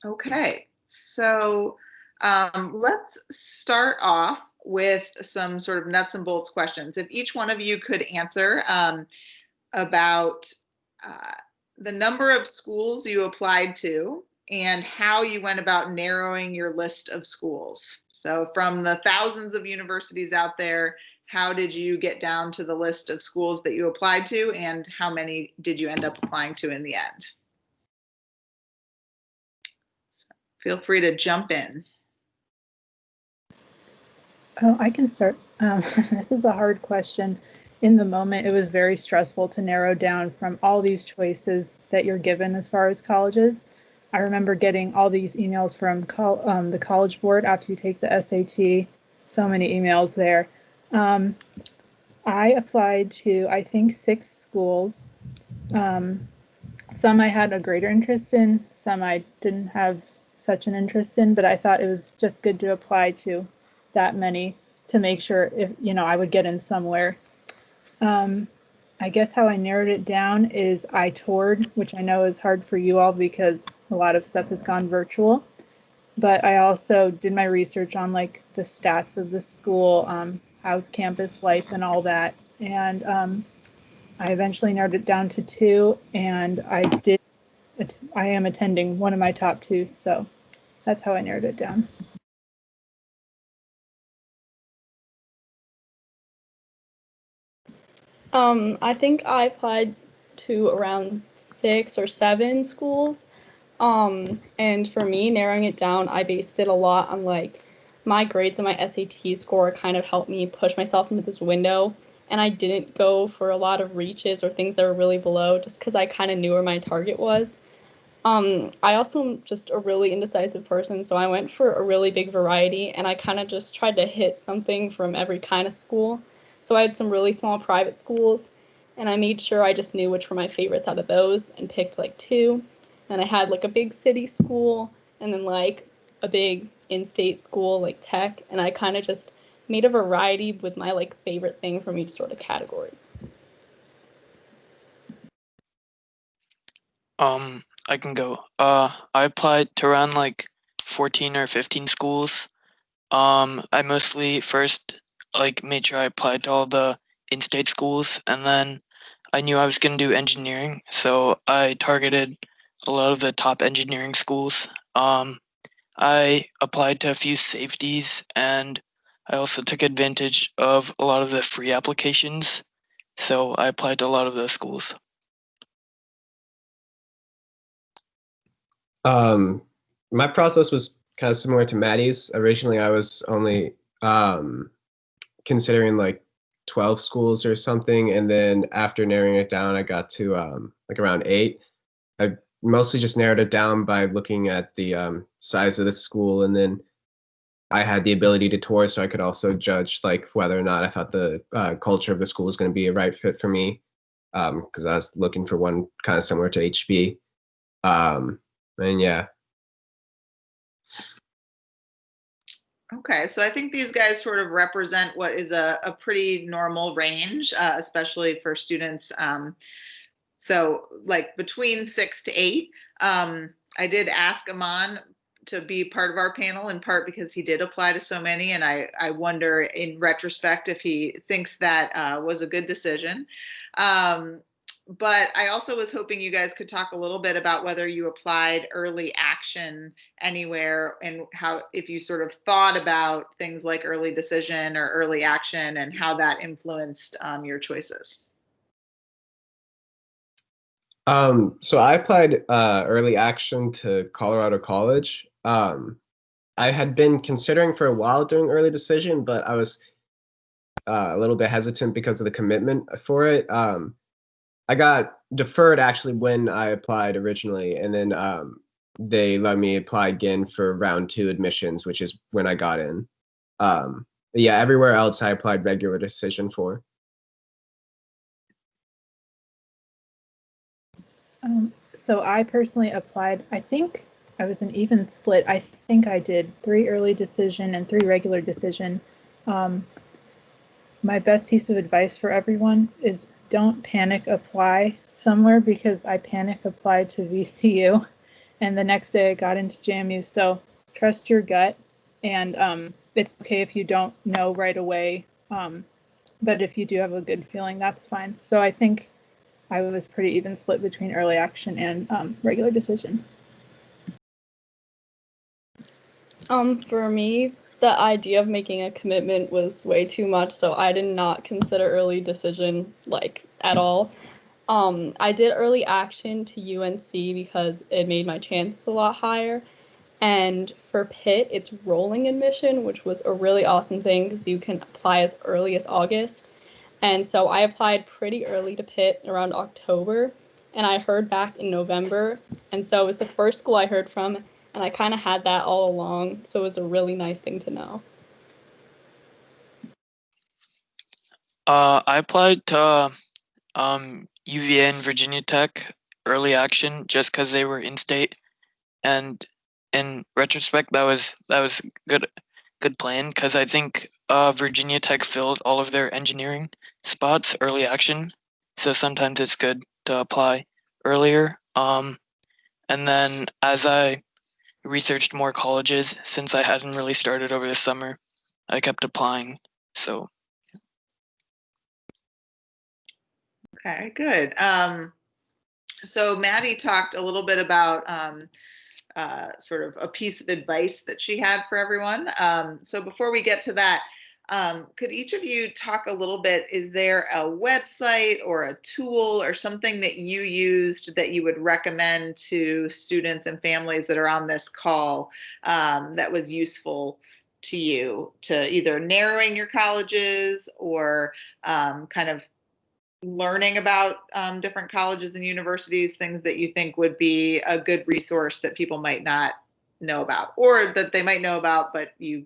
Okay, so let's start off with some sort of nuts and bolts questions. If each one of you could answer about uh, the number of schools you applied to and how you went about narrowing your list of schools. So, from the thousands of universities out there, how did you get down to the list of schools that you applied to, and how many did you end up applying to in the end? So feel free to jump in. Oh, I can start. This is a hard question. In the moment, it was very stressful to narrow down from all these choices that you're given as far as colleges. I remember getting all these emails from the college board after you take the SAT. So many emails there. Um, I applied to, I think, 6 schools. Some I had a greater interest in, some I didn't have such an interest in, but I thought it was just good to apply to that many to make sure if I would get in somewhere. I guess how I narrowed it down is I toured, which I know is hard for you all because a lot of stuff has gone virtual. But I also did my research on like the stats of the school, how's campus life and all that. And I eventually narrowed it down to 2, and I am attending one of my top 2, so that's how I narrowed it down. I think I applied to around 6 or 7 schools. And for me, narrowing it down, I based it a lot on like my grades and my SAT score kind of helped me push myself into this window. And I didn't go for a lot of reaches or things that were really below just because I kind of knew where my target was. I also am just a really indecisive person, so I went for a really big variety, and I kind of just tried to hit something from every kind of school. So I had some really small private schools, and I made sure I just knew which were my favorites out of those and picked like 2. And I had like a big city school and then like a big in-state school like tech, and I kind of just made a variety with my like favorite thing from each sort of category. I can go. I applied to around like 14 or 15 schools. I mostly first like made sure I applied to all the in-state schools, and then I knew I was going to do engineering, so I targeted a lot of the top engineering schools. I applied to a few safeties, and I also took advantage of a lot of the free applications, so I applied to a lot of those schools. My process was kind of similar to Maddie's. Originally, I was only considering like 12 schools or something, and then after narrowing it down, I got to like around 8. I mostly just narrowed it down by looking at the size of the school, and then I had the ability to tour, so I could also judge like whether or not I thought the culture of the school was going to be a right fit for me, because I was looking for one kind of similar to HB. And yeah. Okay, so I think these guys sort of represent what is a pretty normal range, especially for students. So like between 6 to 8. I did ask Aman to be part of our panel in part because he did apply to so many, and I wonder in retrospect if he thinks that was a good decision. But I also was hoping you guys could talk a little bit about whether you applied early action anywhere and how, if you sort of thought about things like early decision or early action and how that influenced your choices. So I applied early action to Colorado College. I had been considering for a while doing early decision, but I was a little bit hesitant because of the commitment for it. I got deferred actually when I applied originally, and then they let me apply again for round 2 admissions, which is when I got in. Yeah, everywhere else I applied regular decision for. So I personally applied, I think I was an even split. I think I did 3 early decision and 3 regular decision. My best piece of advice for everyone is don't panic apply somewhere, because I panic applied to VCU and the next day I got into JMU. So trust your gut, and it's okay if you don't know right away. But if you do have a good feeling, that's fine. So I think I was pretty even split between early action and regular decision. For me, the idea of making a commitment was way too much, so I did not consider early decision like at all. I did early action to UNC because it made my chances a lot higher. And for Pitt, it's rolling admission, which was a really awesome thing because you can apply as early as August. And so I applied pretty early to Pitt around October, and I heard back in November. And so it was the first school I heard from, and I kind of had that all along. So it was a really nice thing to know. I applied to UVA and Virginia Tech early action just because they were in state, and in retrospect, that was good plan because I think Virginia Tech filled all of their engineering spots early action, so sometimes it's good to apply earlier. And then as I researched more colleges, since I hadn't really started over the summer, I kept applying. So Okay, good. So Maddie talked a little bit about sort of a piece of advice that she had for everyone. So before we get to that, could each of you talk a little bit? Is there a website or a tool or something that you used that you would recommend to students and families that are on this call that was useful to you to either narrowing your colleges or kind of learning about different colleges and universities, things that you think would be a good resource that people might not know about, or that they might know about, but you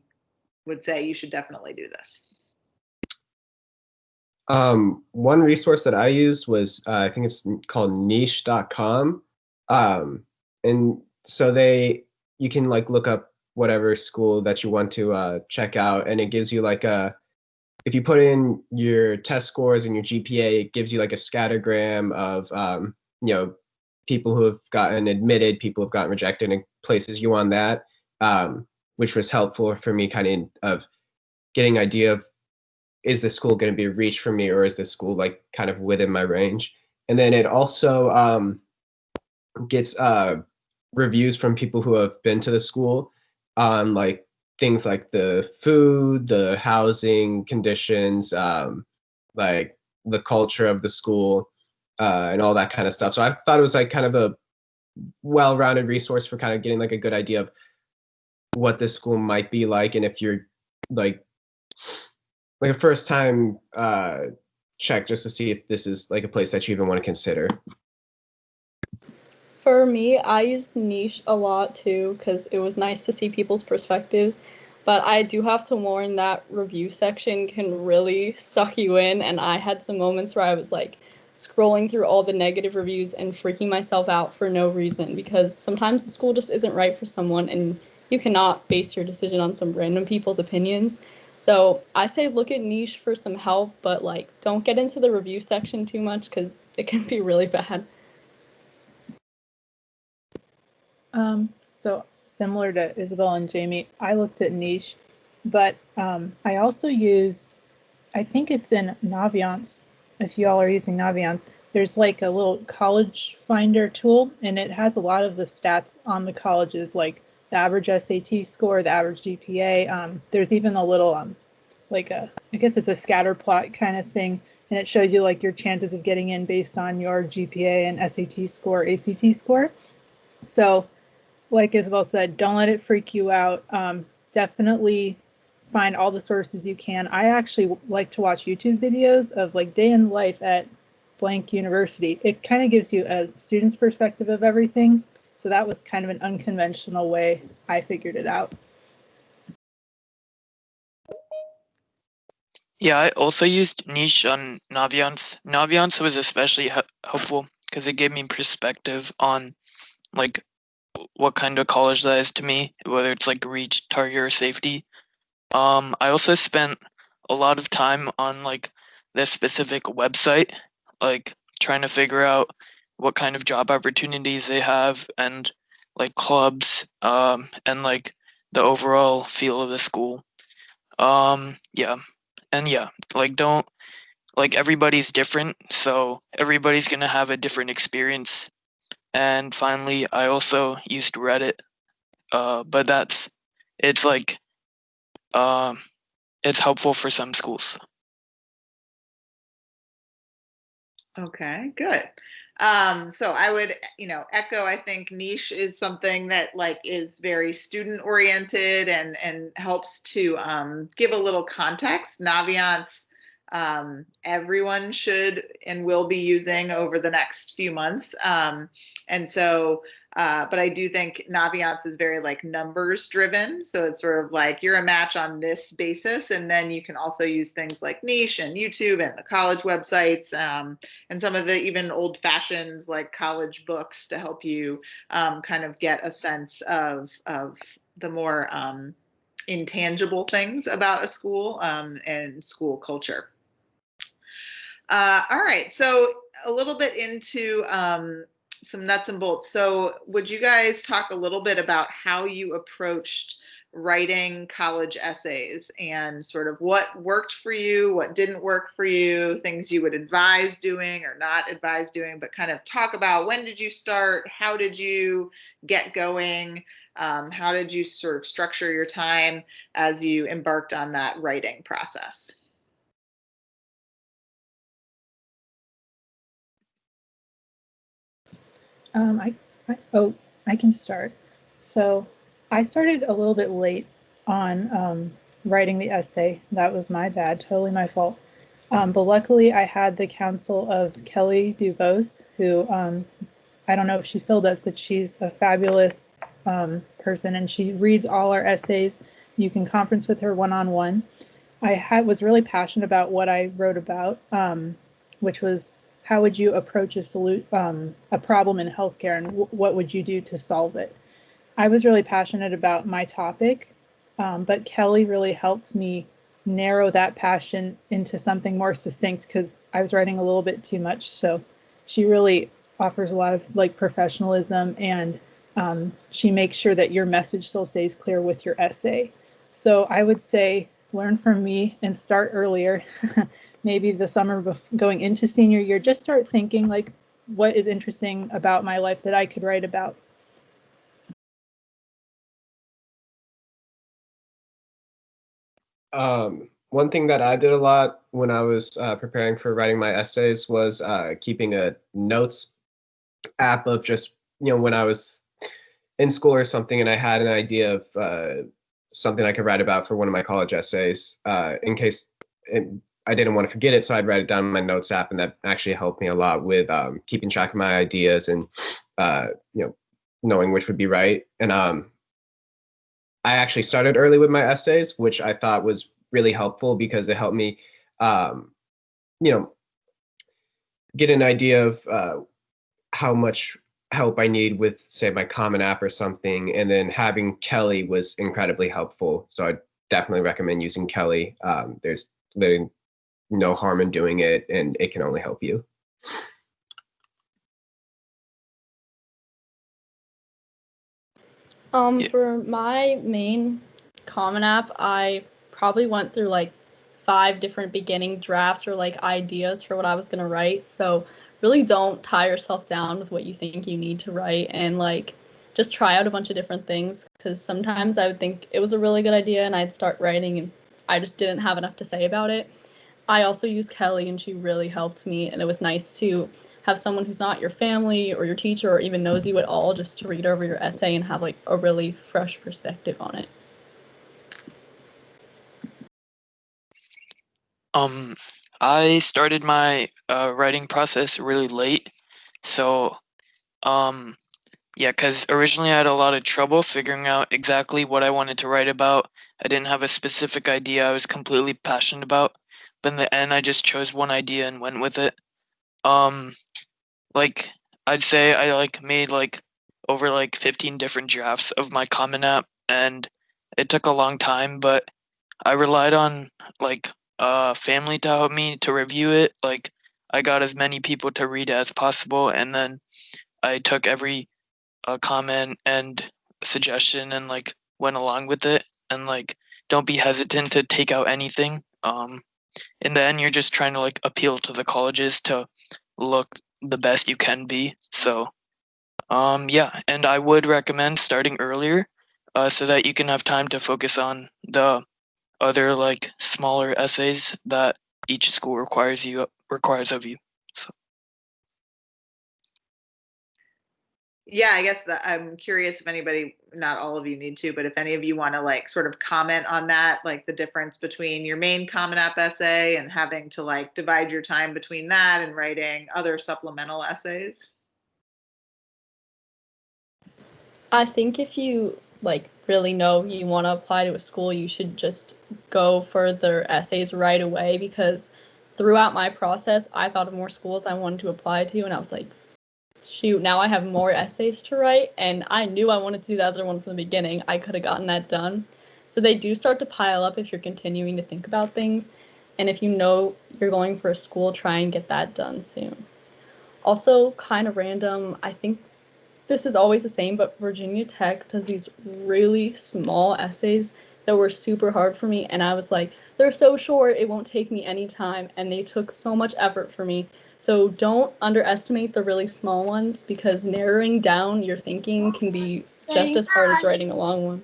would say you should definitely do this? One resource that I used was, I think it's called niche.com. And so you can like look up whatever school that you want to check out, and it gives you like if you put in your test scores and your GPA, it gives you like a scattergram of, people who have gotten admitted, people who have gotten rejected, and places you want that, which was helpful for me kind of getting an idea of, is this school going to be a reach for me, or is this school like kind of within my range? And then it also gets reviews from people who have been to the school on like things like the food, the housing conditions, like the culture of the school, and all that kind of stuff. So I thought it was like kind of a well-rounded resource for kind of getting like a good idea of what this school might be like, and if you're like a first time check, just to see if this is like a place that you even want to consider. For me, I used niche a lot too because it was nice to see people's perspectives. But I do have to warn that review section can really suck you in. And I had some moments where I was like scrolling through all the negative reviews and freaking myself out for no reason, because sometimes the school just isn't right for someone and you cannot base your decision on some random people's opinions. So I say look at niche for some help, but like don't get into the review section too much because it can be really bad. So similar to Isabel and Jamie, I looked at niche, but I also used, I think it's in Naviance. If you all are using Naviance, there's like a little college finder tool, and it has a lot of the stats on the colleges, like the average SAT score, the average GPA. There's even a little I guess it's a scatter plot kind of thing, and it shows you like your chances of getting in based on your GPA and SAT score, ACT score. So like Isabel said, don't let it freak you out. Definitely find all the sources you can. I actually like to watch YouTube videos of like day in life at blank university. It kind of gives you a student's perspective of everything. So that was kind of an unconventional way I figured it out. yeah, I also used niche on Naviance. Naviance was especially helpful because it gave me perspective on like what kind of college that is to me, whether it's like reach, target, or safety. I also spent a lot of time on like this specific website, like trying to figure out what kind of job opportunities they have and like clubs, and like the overall feel of the school. Yeah. And yeah, like don't like everybody's different, so everybody's gonna have a different experience. And finally, I also used Reddit, but it's like um it's helpful for some schools. Okay, good. So I would, echo, I think niche is something that like is very student oriented and helps to give a little context. Naviance, everyone should and will be using over the next few months. And so but I do think Naviance is very like numbers driven. So it's sort of like you're a match on this basis. And then you can also use things like niche and YouTube and the college websites, and some of the even old fashioned like college books to help you kind of get a sense of the more intangible things about a school and school culture. All right, so a little bit into some nuts and bolts. So, would you guys talk a little bit about how you approached writing college essays and sort of what worked for you, what didn't work for you, things you would advise doing or not advise doing, but kind of talk about when did you start, how did you get going, how did you sort of structure your time as you embarked on that writing process? I, I can start. So I started a little bit late on writing the essay. That was my bad, totally my fault. But luckily, I had the counsel of Kelly Dubose, who I don't know if she still does, but she's a fabulous person, and she reads all our essays. You can conference with her one-on-one. Was really passionate about what I wrote about, which was how would you approach a problem in healthcare, and what would you do to solve it? I was really passionate about my topic, but Kelly really helped me narrow that passion into something more succinct because I was writing a little bit too much. So she really offers a lot of like professionalism, and she makes sure that your message still stays clear with your essay. So I would say learn from me and start earlier. Maybe the summer going into senior year, just start thinking like, what is interesting about my life that I could write about? One thing that I did a lot when I was preparing for writing my essays was keeping a notes app of just, when I was in school or something and I had an idea of something I could write about for one of my college essays in case I didn't want to forget it. So I'd write it down in my notes app, and that actually helped me a lot with keeping track of my ideas and, knowing which would be right. And I actually started early with my essays, which I thought was really helpful because it helped me, um, you know, get an idea of how much help I need with, say, my Common App or something. And then having Kelly was incredibly helpful. So I definitely recommend using Kelly. There's literally no harm in doing it, and it can only help you. Yeah. For my main Common App, I probably went through like 5 different beginning drafts or like ideas for what I was gonna write. So really don't tie yourself down with what you think you need to write, and like just try out a bunch of different things, because sometimes I would think it was a really good idea and I'd start writing and I just didn't have enough to say about it. I also use Kelly, and she really helped me, and it was nice to have someone who's not your family or your teacher or even knows you at all just to read over your essay and have like a really fresh perspective on it. I started my writing process really late, so yeah, because originally I had a lot of trouble figuring out exactly what I wanted to write about. I didn't have a specific idea I was completely passionate about, but in the end, I just chose one idea and went with it. Um, like I'd say I like made like over like 15 different drafts of my Common App, and it took a long time, but I relied on like family to help me to review it. Like I got as many people to read it as possible, and then I took every a comment and suggestion and like went along with it, and like don't be hesitant to take out anything. In the end, you're just trying to like appeal to the colleges to look the best you can be. So yeah, and I would recommend starting earlier, so that you can have time to focus on the other like smaller essays that each school requires of you. So Yeah, I guess that I'm curious if anybody, not all of you need to, but if any of you want to like sort of comment on that, like the difference between your main Common App essay and having to like divide your time between that and writing other supplemental essays. I think if you like really know you want to apply to a school, you should just go for their essays right away, because throughout my process, I thought of more schools I wanted to apply to, and I was like, shoot, now I have more essays to write, and I knew I wanted to do the other one from the beginning. I could have gotten that done. So they do start to pile up if you're continuing to think about things, and if you know you're going for a school, try and get that done soon. Also, kind of random, I think this is always the same, but Virginia Tech does these really small essays that were super hard for me, and I was like, they're so short, it won't take me any time, and they took so much effort for me. So don't underestimate the really small ones, because narrowing down your thinking can be just as hard as writing a long one.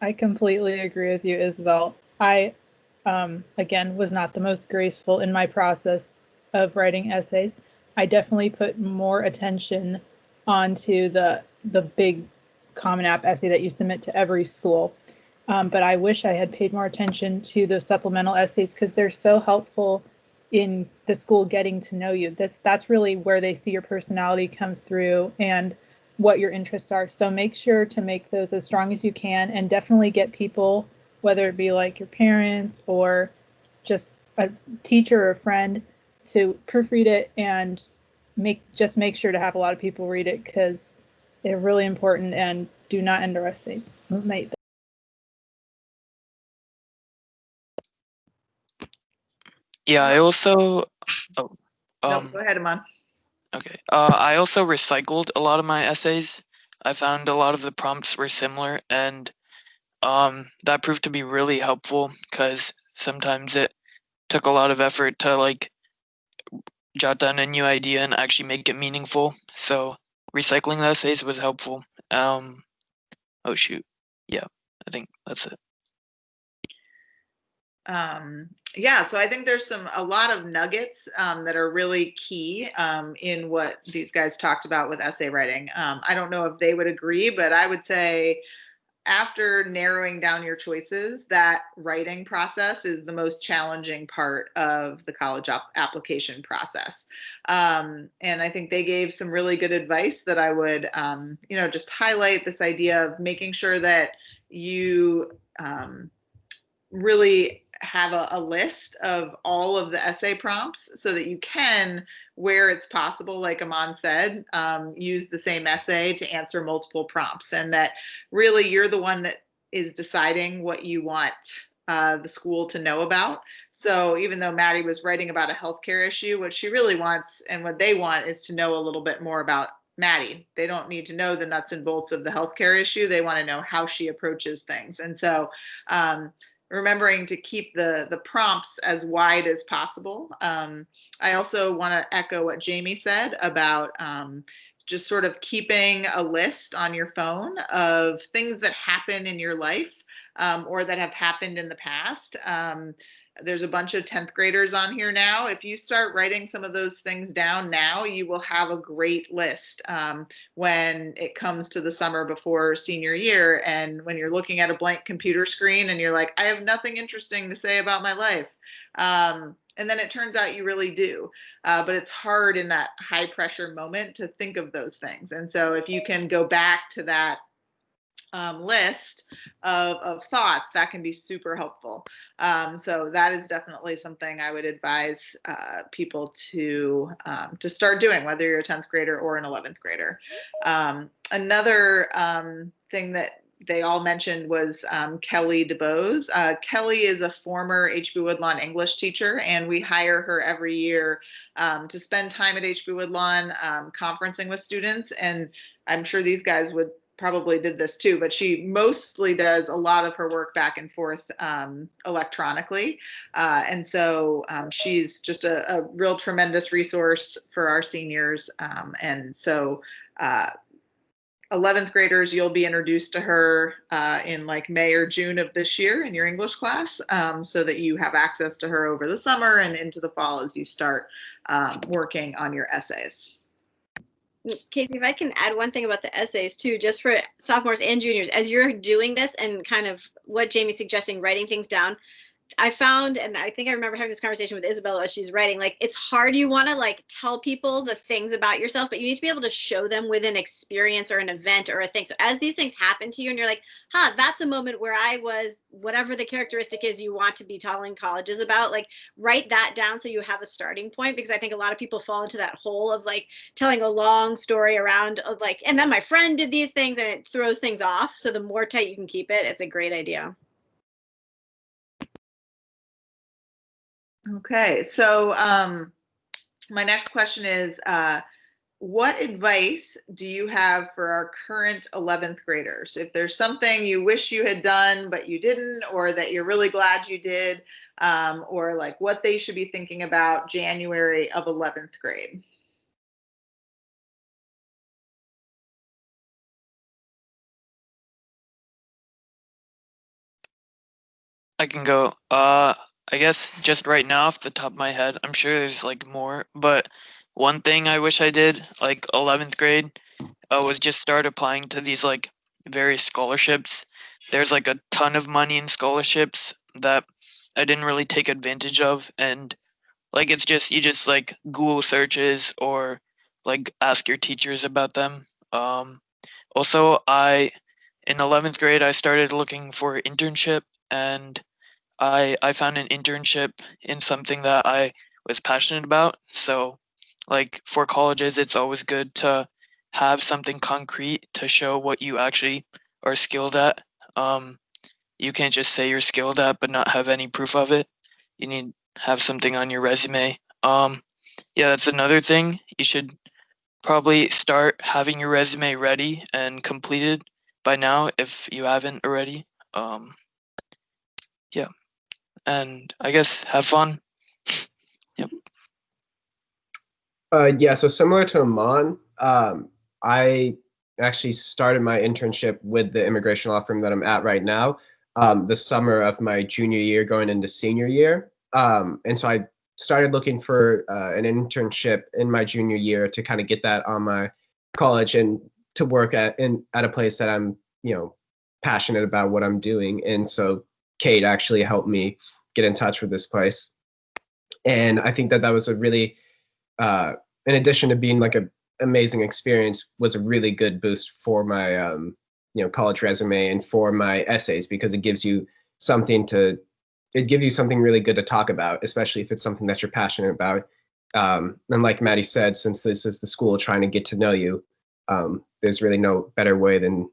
I completely agree with you, Isabel. I, again, was not the most graceful in my process of writing essays. I definitely put more attention onto the big Common App essay that you submit to every school. But I wish I had paid more attention to those supplemental essays, because they're so helpful in the school getting to know you. That's really where they see your personality come through and what your interests are. So make sure to make those as strong as you can, and definitely get people, whether it be like your parents or just a teacher or a friend, to proofread it and make sure to have a lot of people read it, because they're really important, and do not underestimate them. yeah, I also oh No, go ahead, Amon. okay. I also recycled a lot of my essays. I found a lot of the prompts were similar, and that proved to be really helpful, because sometimes it took a lot of effort to like jot down a new idea and actually make it meaningful. So recycling the essays was helpful. Oh shoot, yeah, I think that's it. Yeah, so I think there's a lot of nuggets that are really key in what these guys talked about with essay writing. I don't know if they would agree, but I would say after narrowing down your choices, that writing process is the most challenging part of the college application process. And I think they gave some really good advice that I would, just highlight this idea of making sure that you really have a list of all of the essay prompts so that you can, where it's possible, like Aman said, use the same essay to answer multiple prompts, and that really you're the one that is deciding what you want the school to know about. So even though Maddie was writing about a healthcare issue, what she really wants and what they want is to know a little bit more about Maddie. They don't need to know the nuts and bolts of the healthcare issue. They want to know how she approaches things. And so remembering to keep the prompts as wide as possible. I also want to echo what Jamie said about just sort of keeping a list on your phone of things that happen in your life or that have happened in the past. There's a bunch of 10th graders on here now. If you start writing some of those things down now, you will have a great list when it comes to the summer before senior year. And when you're looking at a blank computer screen and you're like, I have nothing interesting to say about my life. And then it turns out you really do. But it's hard in that high pressure moment to think of those things. And so if you can go back to that list of thoughts, that can be super helpful. So that is definitely something I would advise people to start doing, whether you're a 10th grader or an 11th grader. Another thing that they all mentioned was Kelly DeBose. Kelly is a former HB Woodlawn English teacher, and we hire her every year to spend time at HB Woodlawn conferencing with students. And I'm sure these guys would probably did this too, but she mostly does a lot of her work back and forth electronically. And so she's just a real tremendous resource for our seniors. And so 11th graders, you'll be introduced to her in like May or June of this year in your English class, so that you have access to her over the summer and into the fall as you start working on your essays. Casey, if I can add one thing about the essays too, just for sophomores and juniors, as you're doing this and kind of what Jamie's suggesting, writing things down, I found, and I think I remember having this conversation with Isabella as she's writing, like it's hard. You want to like tell people the things about yourself, but you need to be able to show them with an experience or an event or a thing. So as these things happen to you and you're like, that's a moment where I was, whatever the characteristic is you want to be telling colleges about, like write that down so you have a starting point, because I think a lot of people fall into that hole of like telling a long story around of like, and then my friend did these things, and it throws things off. So the more tight you can keep it, it's a great idea. Okay, so my next question is, what advice do you have for our current 11th graders? If there's something you wish you had done but you didn't, or that you're really glad you did, or like what they should be thinking about January of 11th grade. I can go. I guess just right now off the top of my head, I'm sure there's like more, but one thing I wish I did like 11th grade was just start applying to these like various scholarships. There's like a ton of money in scholarships that I didn't really take advantage of, and like it's just you just like Google searches or like ask your teachers about them. Also, in 11th grade I started looking for internship, and I found an internship in something that I was passionate about. So, like for colleges, it's always good to have something concrete to show what you actually are skilled at. You can't just say you're skilled at but not have any proof of it. You need to have something on your resume. Yeah, that's another thing. You should probably start having your resume ready and completed by now if you haven't already. Yeah. And I guess have fun. Yep. Yeah, so similar to Amon, I actually started my internship with the immigration law firm that I'm at right now, the summer of my junior year going into senior year. And so I started looking for an internship in my junior year to kind of get that on my college and to work at a place that I'm, passionate about what I'm doing. And so Kate actually helped me get in touch with this place. And I think that was a really, in addition to being like an amazing experience, was a really good boost for my, college resume and for my essays, because it gives you something really good to talk about, especially if it's something that you're passionate about. And like Maddie said, since this is the school trying to get to know you, there's really no better way than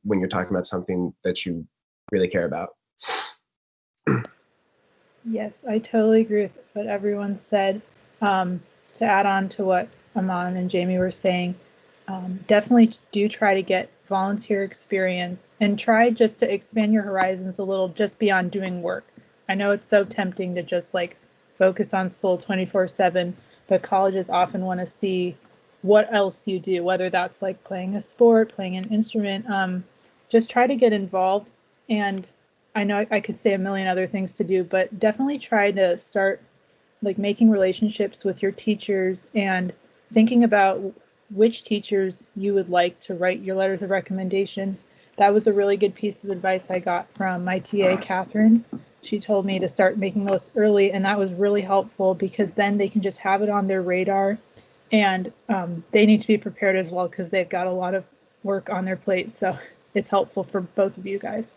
when you're talking about something that you really care about. Yes, I totally agree with what everyone said. To add on to what Aman and Jamie were saying, definitely do try to get volunteer experience and try just to expand your horizons a little just beyond doing work. I know it's so tempting to just like focus on school 24/7, but colleges often want to see what else you do, whether that's like playing a sport, playing an instrument. Just try to get involved. And I know I could say a million other things to do, but definitely try to start like making relationships with your teachers and thinking about which teachers you would like to write your letters of recommendation. That was a really good piece of advice I got from my TA, Catherine. She told me to start making lists early, and that was really helpful because then they can just have it on their radar, and they need to be prepared as well because they've got a lot of work on their plate. So it's helpful for both of you guys.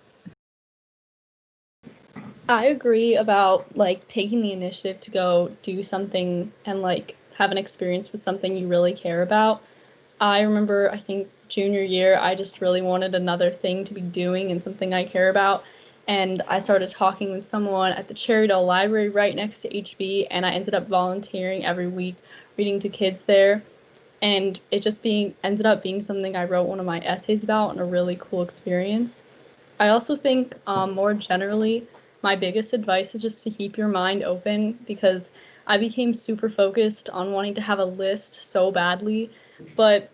I agree about like taking the initiative to go do something and like have an experience with something you really care about. I remember, I think junior year, I just really wanted another thing to be doing and something I care about. And I started talking with someone at the Cherrydale Library right next to HB, and I ended up volunteering every week reading to kids there. And it just ended up being something I wrote one of my essays about, and a really cool experience. I also think more generally, my biggest advice is just to keep your mind open, because I became super focused on wanting to have a list so badly, but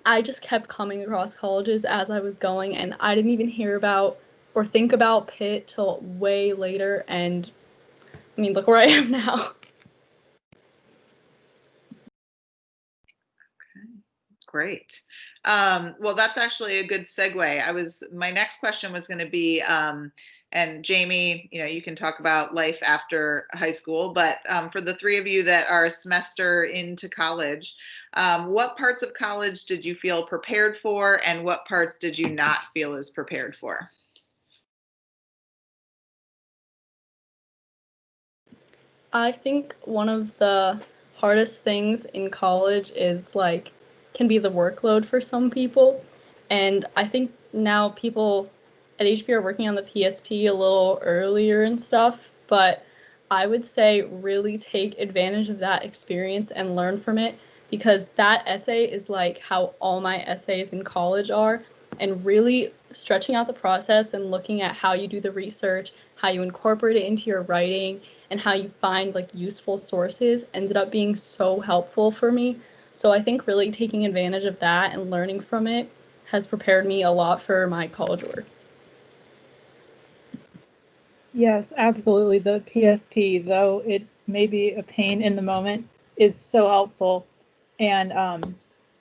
I just kept coming across colleges as I was going, and I didn't even hear about or think about Pitt till way later. And I mean, look where I am now. Great. Well, that's actually a good segue. My next question was going to be, and Jamie, you can talk about life after high school, but for the three of you that are a semester into college, what parts of college did you feel prepared for, and what parts did you not feel as prepared for? I think one of the hardest things in college is can be the workload for some people. And I think now people at HB are working on the PSP a little earlier and stuff, but I would say really take advantage of that experience and learn from it, because that essay is how all my essays in college are, and really stretching out the process and looking at how you do the research, how you incorporate it into your writing, and how you find useful sources ended up being so helpful for me. So I think really taking advantage of that and learning from it has prepared me a lot for my college work. Yes, absolutely. The PSP, though it may be a pain in the moment, is so helpful. And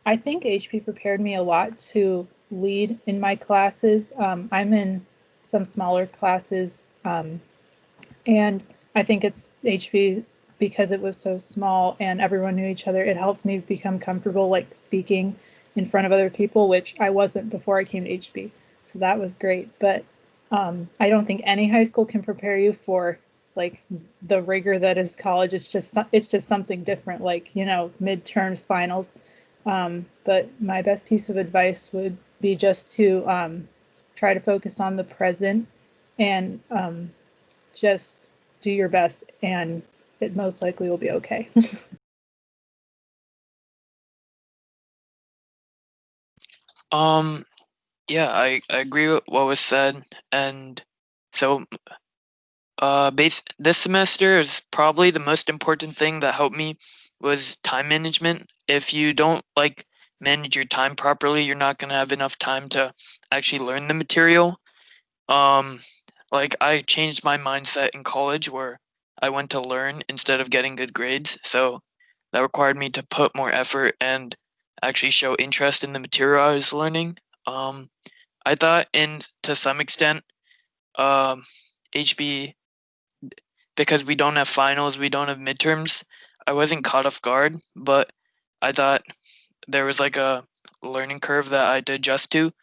I think HP prepared me a lot to lead in my classes. I'm in some smaller classes, and I think it's HP, because it was so small and everyone knew each other. It helped me become comfortable speaking in front of other people, which I wasn't before I came to HB. So that was great. But I don't think any high school can prepare you for the rigor that is college. It's just something different, midterms, finals. But my best piece of advice would be just to try to focus on the present and just do your best, and it most likely will be okay. Yeah, I agree with what was said. And so this semester is probably the most important thing that helped me was time management. If you don't manage your time properly, you're not going to have enough time to actually learn the material. I changed my mindset in college, where I went to learn instead of getting good grades. So that required me to put more effort and actually show interest in the material I was learning. I thought, to some extent, HB, because we don't have finals, we don't have midterms, I wasn't caught off guard, but I thought there was a learning curve that I had to adjust to.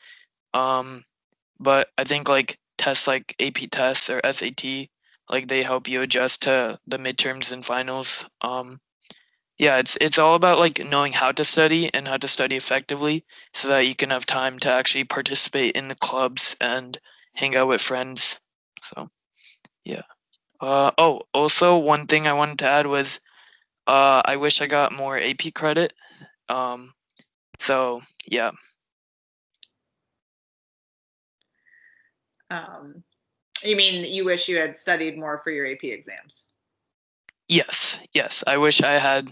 But I think tests like AP tests or SAT, they help you adjust to the midterms and finals. Yeah, it's all about knowing how to study and how to study effectively, so that you can have time to actually participate in the clubs and hang out with friends. So yeah. Oh, also one thing I wanted to add was I wish I got more AP credit. So yeah. You mean you wish you had studied more for your AP exams? Yes. I wish I had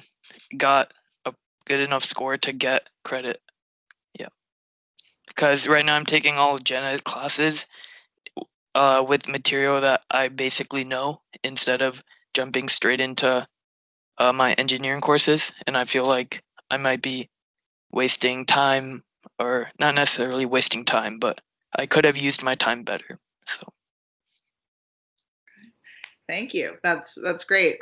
got a good enough score to get credit. Yeah. Because right now I'm taking all gen ed classes with material that I basically know, instead of jumping straight into my engineering courses, and I feel like I might be wasting time, or not necessarily wasting time, but I could have used my time better. So Thank you. That's great.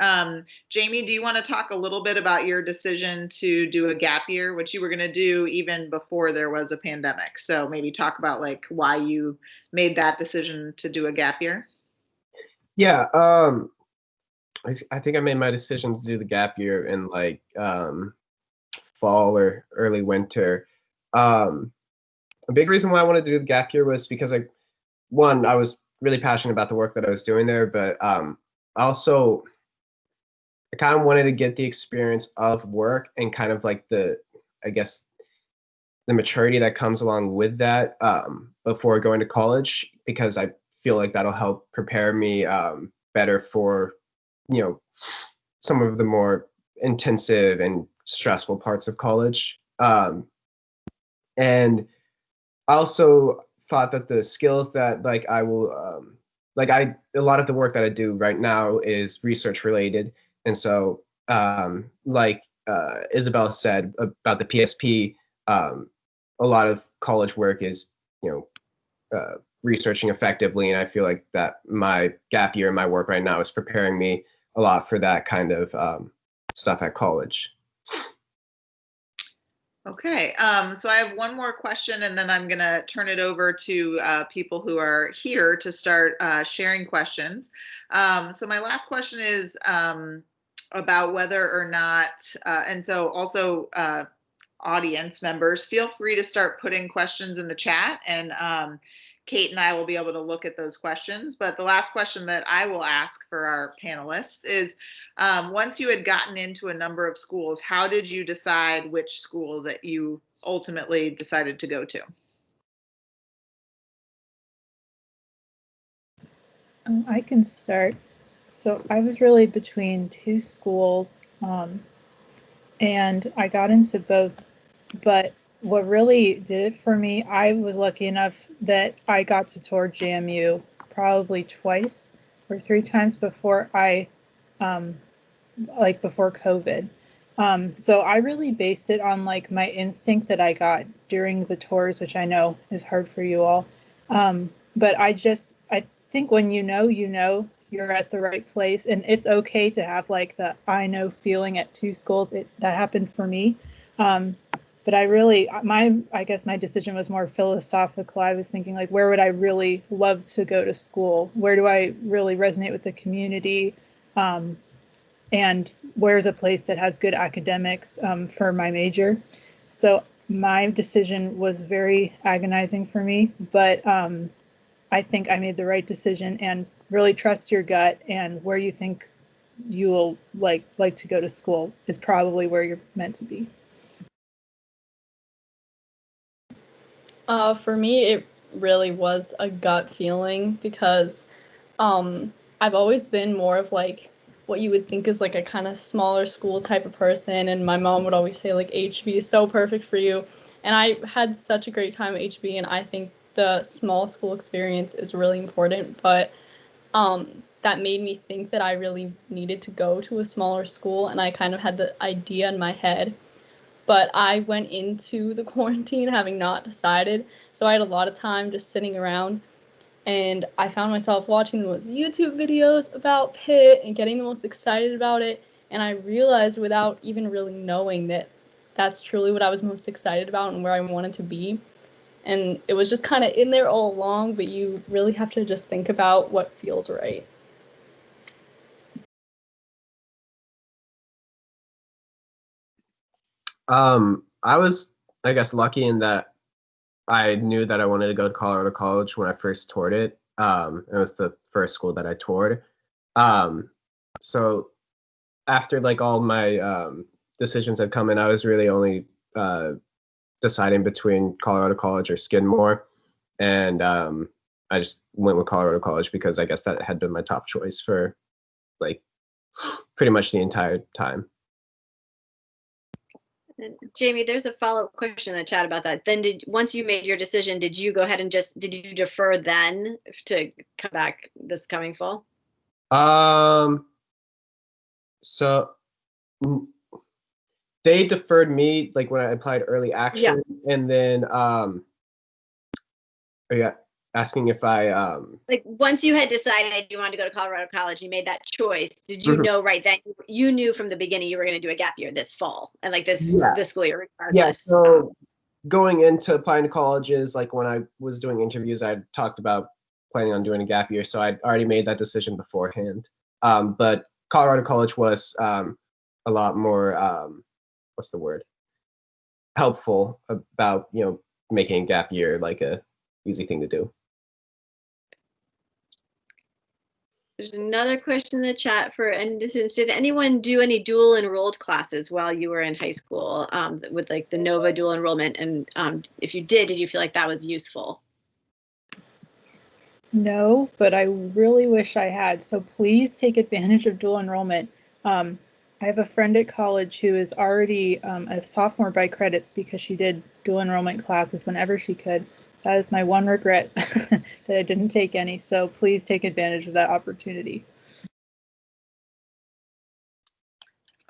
Jamie, do you want to talk a little bit about your decision to do a gap year, which you were going to do even before there was a pandemic? So maybe talk about why you made that decision to do a gap year. Yeah, I think I made my decision to do the gap year in fall or early winter. A big reason why I wanted to do the gap year was because I was really passionate about the work that I was doing there, but also I kind of wanted to get the experience of work and kind of like I guess, the maturity that comes along with that before going to college, because I feel like that'll help prepare me better for, some of the more intensive and stressful parts of college. And I also thought that the skills that like I will a lot of the work that I do right now is research related, and so Isabel said about the PSP, a lot of college work is researching effectively, and I feel like that my gap year and my work right now is preparing me a lot for that kind of stuff at college. Okay, so I have one more question, and then I'm going to turn it over to people who are here to start sharing questions. So my last question is about whether or not, and so also audience members, feel free to start putting questions in the chat, and Kate and I will be able to look at those questions. But the last question that I will ask for our panelists is, once you had gotten into a number of schools, how did you decide which school that you ultimately decided to go to? I can start. So I was really between two schools, and I got into both. But what really did it for me, I was lucky enough that I got to tour JMU probably twice or three times before before COVID. So I really based it on like my instinct that I got during the tours, which I know is hard for you all. But I think when you're at the right place, and it's okay to have like the I know feeling at two schools. That happened for me. But I guess my decision was more philosophical. I was thinking like, where would I really love to go to school? Where do I really resonate with the community? And where's a place that has good academics for my major? So my decision was very agonizing for me, but I think I made the right decision, and really trust your gut, and where you think you will like to go to school is probably where you're meant to be. For me, it really was a gut feeling, because I've always been more of like what you would think is like a kind of smaller school type of person, and my mom would always say like HB is so perfect for you, and I had such a great time at HB, and I think the small school experience is really important, but that made me think that I really needed to go to a smaller school, and I kind of had the idea in my head. But I went into the quarantine having not decided, so I had a lot of time just sitting around, and I found myself watching the most YouTube videos about Pitt and getting the most excited about it, and I realized without even really knowing that that's truly what I was most excited about and where I wanted to be. And it was just kind of in there all along, but you really have to just think about what feels right. I was, I guess, lucky in that I knew that I wanted to go to Colorado College when I first toured it. It was the first school that I toured. So after like all my decisions had come in, I was really only deciding between Colorado College or Skidmore, and I just went with Colorado College because I guess that had been my top choice for like pretty much the entire time. And Jamie, there's a follow-up question in the chat about that. Then once you made your decision, did you go ahead and did you defer then to come back this coming fall? So they deferred me like when I applied early action, and then are you asking if I like once you had decided you wanted to go to Colorado College, you made that choice. Did you know right then? You knew from the beginning you were going to do a gap year this fall and like this school year regardless. Yeah. So going into applying to colleges, like when I was doing interviews, I talked about planning on doing a gap year, so I'd already made that decision beforehand. But Colorado College was a lot more what's the word? helpful about, making a gap year like a easy thing to do. There's another question in the chat and this is, did anyone do any dual enrolled classes while you were in high school with like the NOVA dual enrollment? And if you did you feel like that was useful? No, but I really wish I had. So please take advantage of dual enrollment. I have a friend at college who is already a sophomore by credits because she did dual enrollment classes whenever she could. That is my one regret, that I didn't take any. So please take advantage of that opportunity.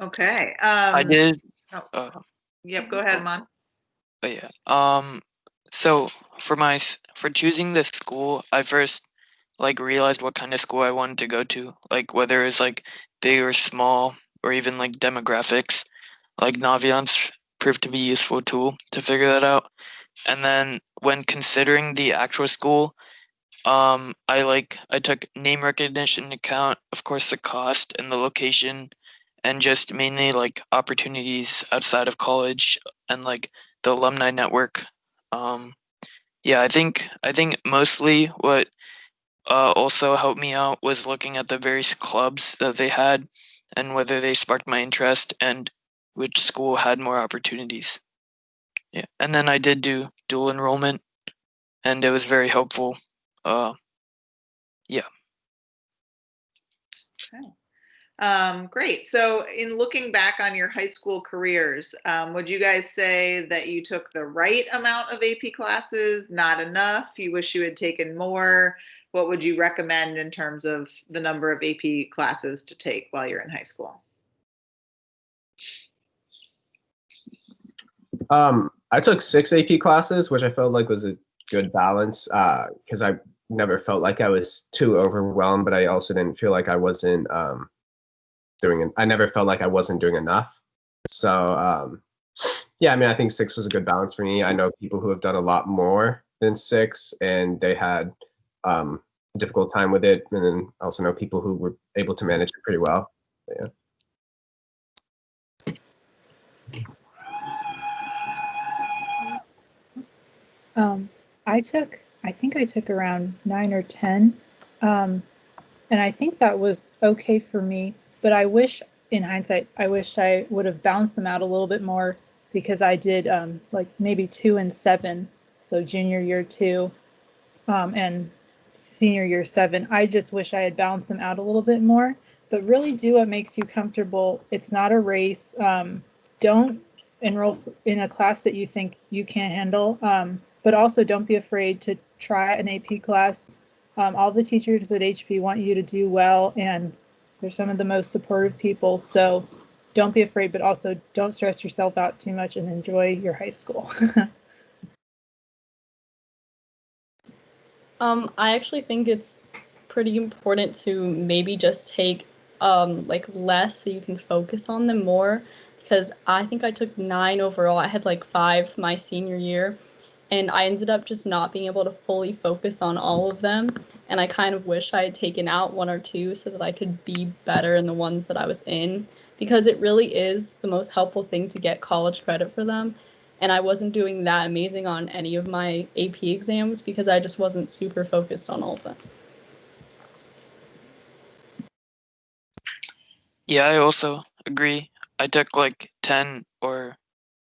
Okay. I did. Yep. Go ahead, Mon. But yeah. So for choosing this school, I first like realized what kind of school I wanted to go to, like whether it's like big or small, or even like demographics. Like Naviance proved to be a useful tool to figure that out. And then when considering the actual school, I took name recognition into account, of course, the cost and the location, and just mainly like opportunities outside of college and like the alumni network. Yeah, I think mostly what also helped me out was looking at the various clubs that they had and whether they sparked my interest and which school had more opportunities. Yeah, and then I did do dual enrollment, and it was very helpful. Yeah. Okay. Great. So in looking back on your high school careers, would you guys say that you took the right amount of AP classes, not enough, you wish you had taken more? What would you recommend in terms of the number of AP classes to take while you're in high school? I took 6 AP classes, which I felt like was a good balance because I never felt like I was too overwhelmed, but I also didn't feel like I wasn't I never felt like I wasn't doing enough. So yeah, I mean, I think 6 was a good balance for me. I know people who have done a lot more than 6 and they had a difficult time with it. And then I also know people who were able to manage it pretty well. Yeah. I think I took around 9 or 10. And I think that was okay for me, but I wish, in hindsight, I wish I would have balanced them out a little bit more because I did like maybe 2 and 7. So junior year 2 and senior year 7. I just wish I had balanced them out a little bit more, but really do what makes you comfortable. It's not a race. Don't enroll in a class that you think you can't handle, but also don't be afraid to try an AP class. All the teachers at HP want you to do well, and they're some of the most supportive people. So don't be afraid, but also don't stress yourself out too much and enjoy your high school. I actually think it's pretty important to maybe just take like less so you can focus on them more, because I think I took 9 overall. I had like 5 my senior year, and I ended up just not being able to fully focus on all of them. And I kind of wish I had taken out 1 or 2 so that I could be better in the ones that I was in, because it really is the most helpful thing to get college credit for them. And I wasn't doing that amazing on any of my AP exams because I just wasn't super focused on all of them. Yeah, I also agree. I took like 10 or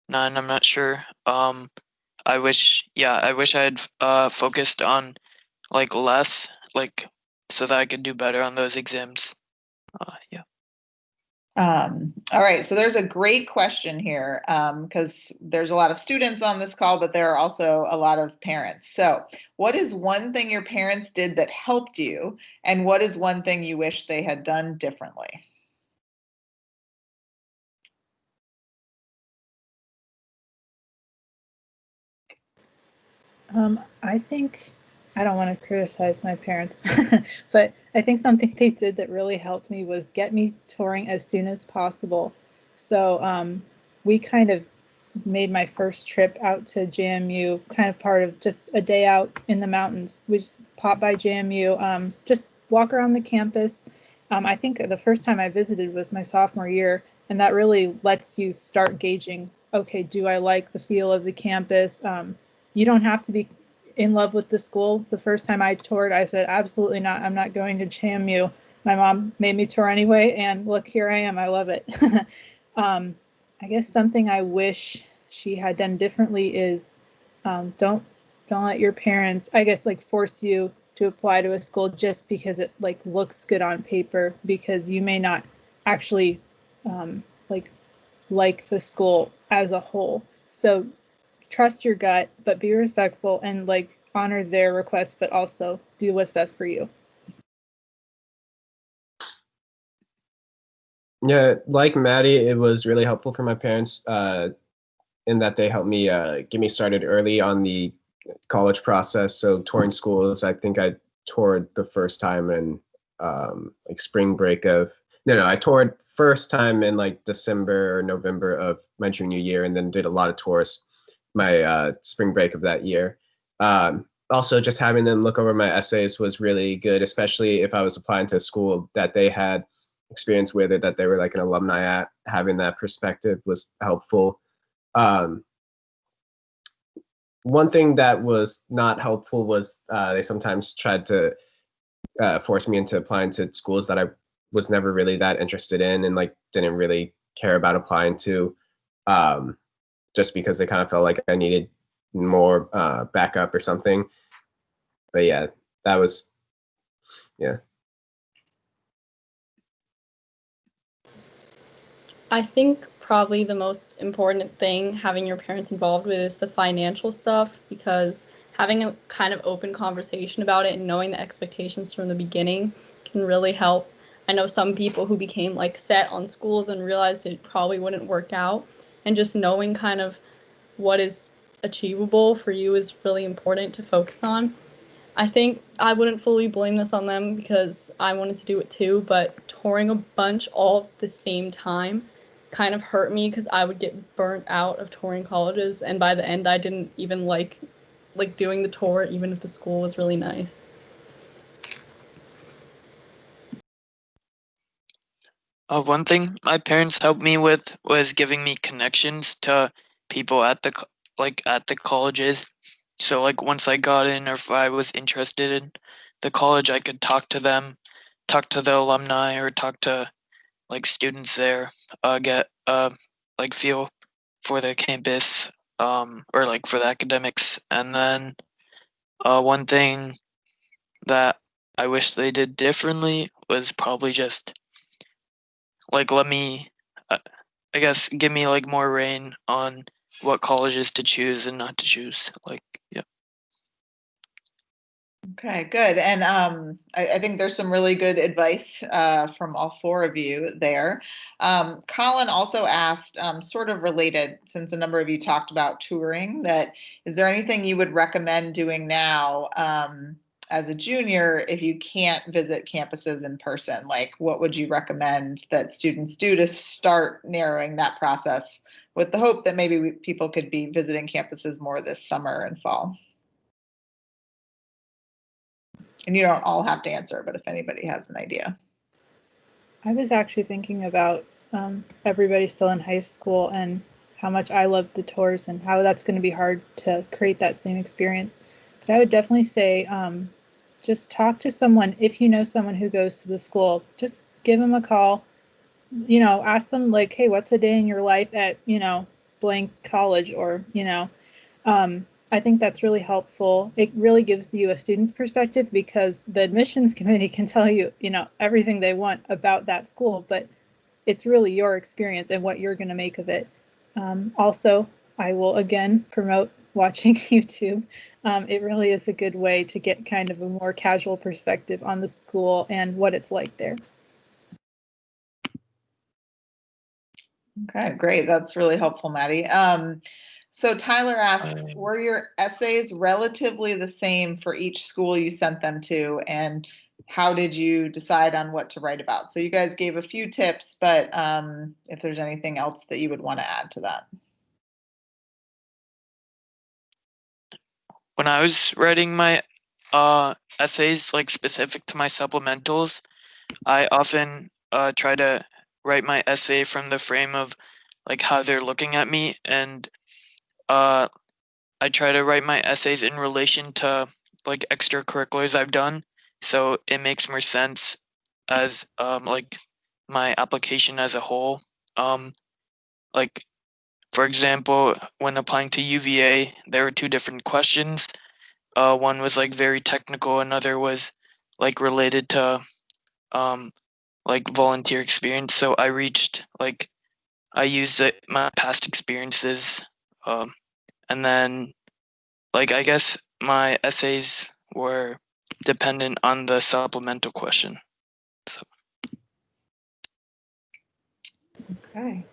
9, I'm not sure. I wish I had focused on like less, like so that I could do better on those exams. Yeah. All right, so there's a great question here because there's a lot of students on this call, but there are also a lot of parents. So what is one thing your parents did that helped you, and what is one thing you wish they had done differently? I think, I don't want to criticize my parents, but I think something they did that really helped me was get me touring as soon as possible. So we kind of made my first trip out to JMU kind of part of just a day out in the mountains. We just pop by JMU, just walk around the campus. I think the first time I visited was my sophomore year, and that really lets you start gauging okay, do I like the feel of the campus? You don't have to be in love with the school. The first time I toured, I said, absolutely not. I'm not going to JMU. My mom made me tour anyway, and look, here I am. I love it. I guess something I wish she had done differently is don't let your parents, I guess, like force you to apply to a school just because it like looks good on paper, because you may not actually like the school as a whole. So trust your gut, but be respectful and like honor their requests, but also do what's best for you. Yeah, like Maddie, it was really helpful for my parents in that they helped me get me started early on the college process. So touring schools, I think I toured the first time in like spring break of no, I toured first time in like December or November of my junior year, and then did a lot of tours my spring break of that year. Also, just having them look over my essays was really good, especially if I was applying to a school that they had experience with, it that they were like an alumni at. Having that perspective was helpful. Um, One thing that was not helpful was they sometimes tried to force me into applying to schools that I was never really that interested in, and like didn't really care about applying to, um, just because they kind of felt like I needed more backup or something. But yeah, that was, yeah. I think probably the most important thing having your parents involved with is the financial stuff, because having a kind of open conversation about it and knowing the expectations from the beginning can really help. I know some people who became like set on schools and realized it probably wouldn't work out, and just knowing kind of what is achievable for you is really important to focus on. I think I wouldn't fully blame this on them because I wanted to do it too, but touring a bunch all at the same time kind of hurt me because I would get burnt out of touring colleges, and by the end I didn't even like doing the tour even if the school was really nice. One thing my parents helped me with was giving me connections to people at at the colleges. So like once I got in, or if I was interested in the college, I could talk to them, talk to the alumni, or talk to like students there, get like feel for the campus, or like for the academics. And then one thing that I wish they did differently was probably just like let me, uh, I guess, give me like more reign on what colleges to choose and not to choose. Like, yeah. Okay, good. And I think there's some really good advice from all four of you there. Colin also asked, sort of related, since a number of you talked about touring, that is there anything you would recommend doing now as a junior if you can't visit campuses in person? Like, what would you recommend that students do to start narrowing that process with the hope that maybe people could be visiting campuses more this summer and fall? And you don't all have to answer, but if anybody has an idea. I was actually thinking about everybody still in high school and how much I love the tours and how that's going to be hard to create that same experience. But I would definitely say just talk to someone. If you know someone who goes to the school, just give them a call. Ask them like, hey, what's a day in your life at, blank college, or, I think that's really helpful. It really gives you a student's perspective because the admissions committee can tell you, everything they want about that school, but it's really your experience and what you're going to make of it. Also, I will again promote watching YouTube. It really is a good way to get kind of a more casual perspective on the school and what it's like there. Okay, great. That's really helpful, Maddie. So Tyler asks, were your essays relatively the same for each school you sent them to, and how did you decide on what to write about? So you guys gave a few tips, but if there's anything else that you would want to add to that. When I was writing my essays like specific to my supplementals, I often try to write my essay from the frame of like how they're looking at me, and I try to write my essays in relation to like extracurriculars I've done, so it makes more sense as like my application as a whole. Like for example, when applying to UVA, there were two different questions. One was like very technical, another was like related to like volunteer experience. So I used my past experiences, and then like I guess my essays were dependent on the supplemental question. So. Okay.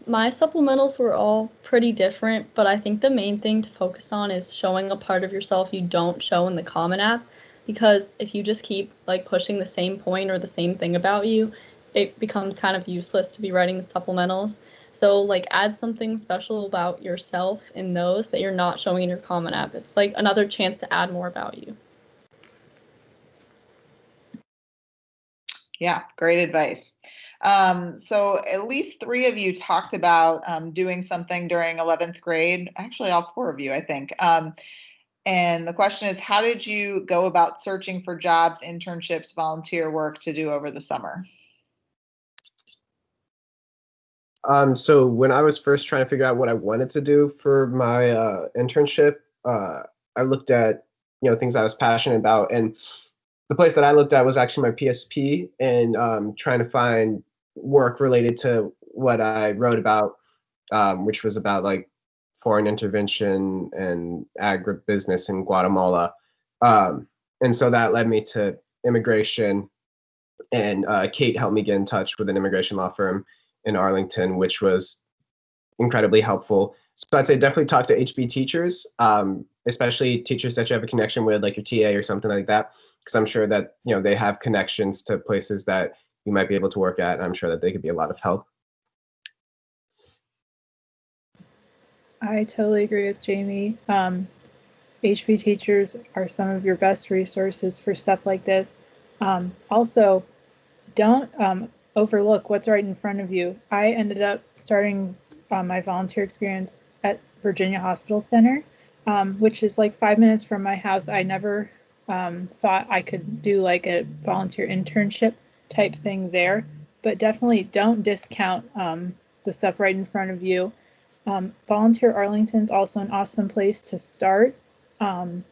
My supplementals were all pretty different, but I think the main thing to focus on is showing a part of yourself you don't show in the Common App, because if you just keep like pushing the same point or the same thing about you, it becomes kind of useless to be writing the supplementals. So like add something special about yourself in those that you're not showing in your Common App. It's like another chance to add more about you. Yeah, great advice. So at least 3 of you talked about doing something during 11th grade. Actually, all 4 of you, I think. And the question is, how did you go about searching for jobs, internships, volunteer work to do over the summer? So when I was first trying to figure out what I wanted to do for my internship, I looked at things I was passionate about, and the place that I looked at was actually my PSP, and trying to find work related to what I wrote about, which was about like foreign intervention and agribusiness in Guatemala, and so that led me to immigration, and Kate helped me get in touch with an immigration law firm in Arlington, which was incredibly helpful. So I'd say definitely talk to HB teachers, especially teachers that you have a connection with, like your TA or something like that, because I'm sure that they have connections to places that you might be able to work at, and I'm sure that they could be a lot of help. I totally agree with Jamie. HB teachers are some of your best resources for stuff like this. Also, don't overlook what's right in front of you. I ended up starting my volunteer experience at Virginia Hospital Center, which is like 5 minutes from my house. I never thought I could do like a volunteer internship type thing there, but definitely don't discount the stuff right in front of you. Volunteer Arlington's also an awesome place to start,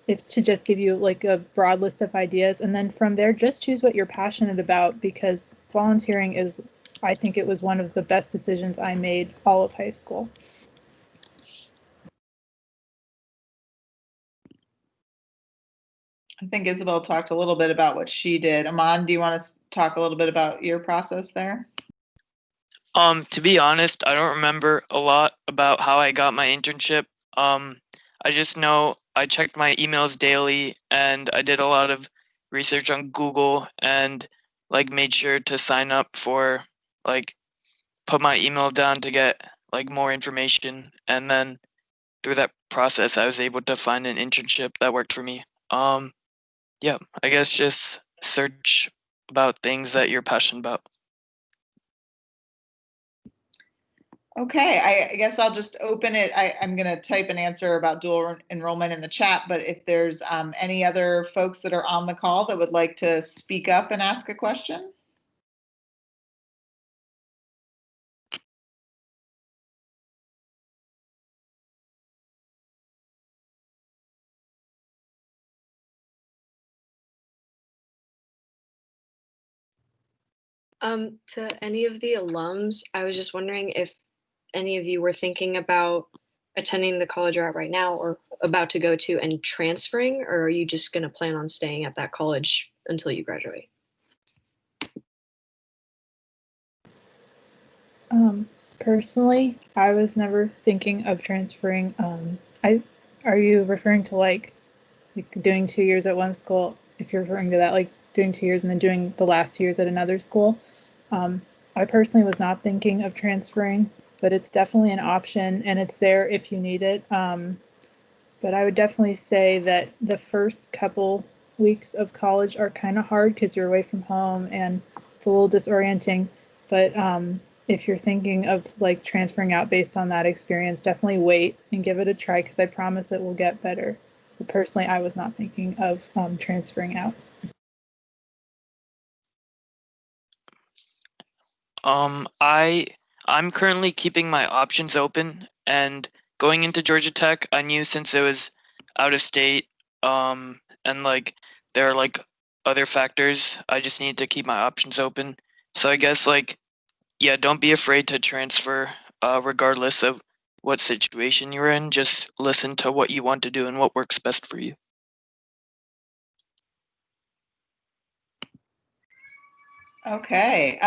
if to just give you like a broad list of ideas, and then from there just choose what you're passionate about, because volunteering is, I think it was one of the best decisions I made all of high school. I think Isabel talked a little bit about what she did. Aman, do you want to talk a little bit about your process there? To be honest, I don't remember a lot about how I got my internship. I just know I checked my emails daily, and I did a lot of research on Google, and like made sure to sign up for like put my email down to get like more information, and then through that process I was able to find an internship that worked for me. Yeah, I guess just search about things that you're passionate about. Okay, I guess I'll just open it. I'm going to type an answer about dual enrollment in the chat, but if there's any other folks that are on the call that would like to speak up and ask a question. To any of the alums, I was just wondering if any of you were thinking about attending the college you're at right now or about to go to and transferring, or are you just going to plan on staying at that college until you graduate? Personally, I was never thinking of transferring. Are you referring to like doing 2 years at one school? If you're referring to that, like doing 2 years and then doing the last 2 years at another school. I personally was not thinking of transferring, but it's definitely an option, and it's there if you need it. But I would definitely say that the first couple weeks of college are kind of hard because you're away from home and it's a little disorienting. But if you're thinking of like transferring out based on that experience, definitely wait and give it a try, because I promise it will get better. But personally, I was not thinking of transferring out. I'm currently keeping my options open, and going into Georgia Tech, I knew since it was out of state, and like there are like other factors, I just need to keep my options open. So I guess like, yeah, don't be afraid to transfer, regardless of what situation you're in. Just listen to what you want to do and what works best for you. Okay.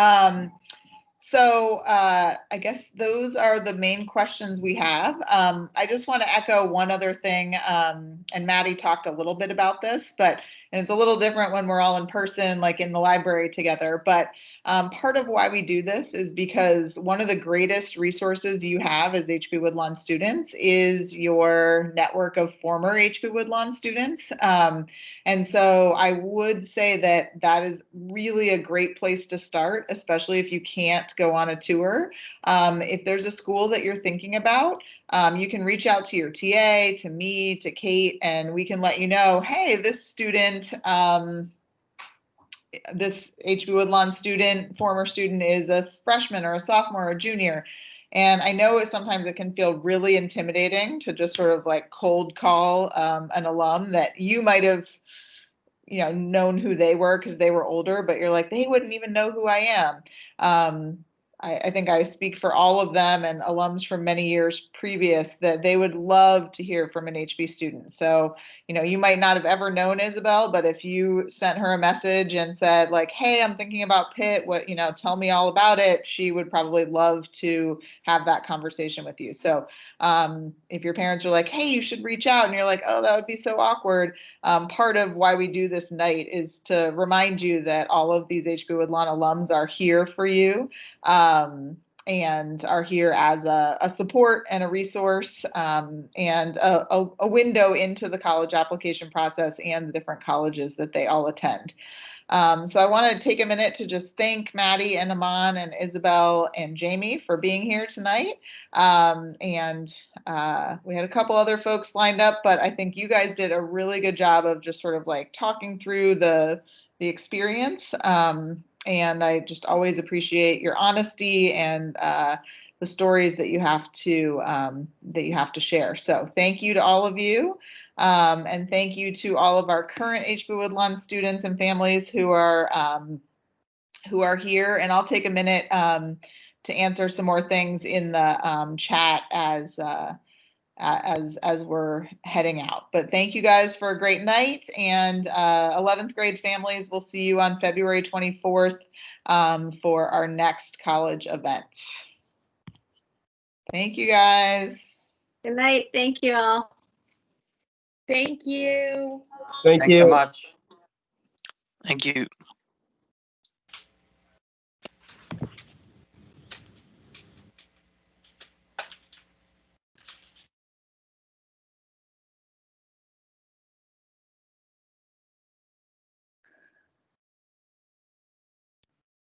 So I guess those are the main questions we have. I just want to echo one other thing, and Maddie talked a little bit about this, and it's a little different when we're all in person, like in the library together. But part of why we do this is because one of the greatest resources you have as HB Woodlawn students is your network of former HB Woodlawn students. And so I would say that that is really a great place to start, especially if you can't go on a tour. If there's a school that you're thinking about, you can reach out to your TA, to me, to Kate, and we can let you know, hey, this student, this HB Woodlawn student, former student, is a freshman or a sophomore or a junior. And I know sometimes it can feel really intimidating to just sort of like cold call an alum that you might have known who they were because they were older, but you're like, they wouldn't even know who I am. I think I speak for all of them and alums from many years previous that they would love to hear from an HB student. So, you might not have ever known Isabel, but if you sent her a message and said like, hey, I'm thinking about Pitt, tell me all about it, she would probably love to have that conversation with you. So if your parents are like, hey, you should reach out, and you're like, oh, that would be so awkward. Part of why we do this night is to remind you that all of these HB Woodlawn alums are here for you, and are here as a support and a resource, and a window into the college application process and the different colleges that they all attend. So I want to take a minute to just thank Maddie and Aman and Isabel and Jamie for being here tonight. And we had a couple other folks lined up, but I think you guys did a really good job of just sort of like talking through the experience. And I just always appreciate your honesty and the stories that you have to share. So thank you to all of you. And thank you to all of our current HB Woodlawn students and families who are here. And I'll take a minute to answer some more things in the chat as we're heading out. But thank you guys for a great night. And 11th grade families, we'll see you on February 24th for our next college event. Thank you guys. Good night. Thank you all. Thank you. Thank Thanks you. so much. Thank you.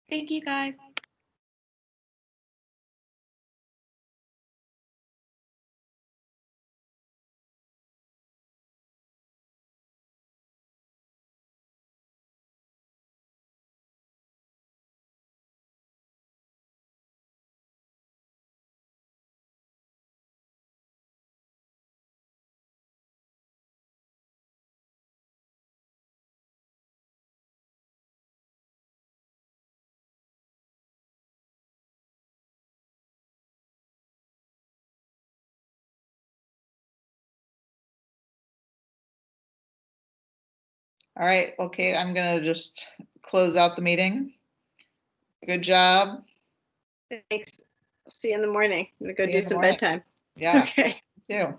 Thank you, guys. All right. Well, Kate, I'm going to just close out the meeting. Good job. Thanks. See you in the morning. I'm gonna go See you do in the some morning. bedtime. Yeah, Okay. too.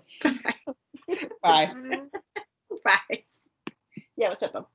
Bye. Bye. Yeah, what's up, Bob?